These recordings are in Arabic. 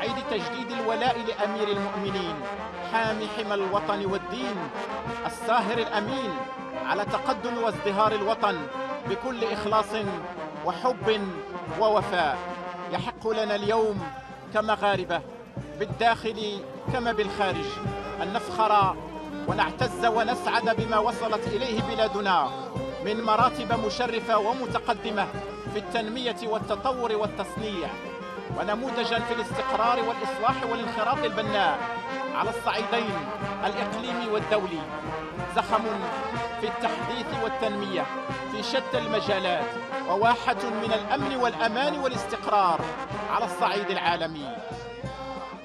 صعيد تجديد الولاء لأمير المؤمنين حامي حمى الوطن والدين، الساهر الأمين على تقدم وازدهار الوطن بكل إخلاص وحب ووفاء. يحق لنا اليوم كمغاربة بالداخل كما بالخارج أن نفخر ونعتز ونسعد بما وصلت إليه بلادنا من مراتب مشرفة ومتقدمة في التنمية والتطور والتصنيع، ونموذجا في الاستقرار والإصلاح والانخراط البناء على الصعيدين الإقليمي والدولي، زخم في التحديث والتنمية في شتى المجالات، وواحة من الأمن والأمان والاستقرار على الصعيد العالمي.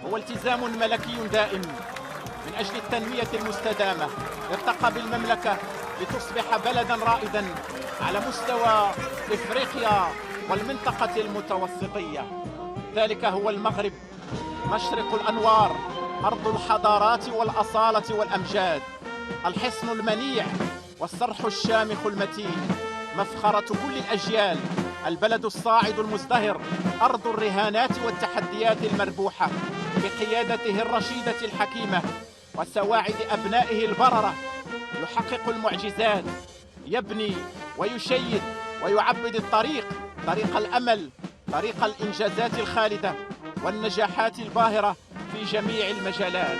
هو التزام ملكي دائم من أجل التنمية المستدامة ارتقى بالمملكة لتصبح بلدا رائدا على مستوى إفريقيا والمنطقة المتوسطية. ذلك هو المغرب، مشرق الأنوار، أرض الحضارات والأصالة والأمجاد، الحصن المنيع والصرح الشامخ المتين، مفخرة كل الأجيال، البلد الصاعد المزدهر، أرض الرهانات والتحديات المربوحة بقيادته الرشيدة الحكيمة وسواعد أبنائه البررة، يحقق المعجزات، يبني ويشيد ويعبد الطريق، طريق الأمل، طريق الإنجازات الخالدة والنجاحات الباهرة في جميع المجالات.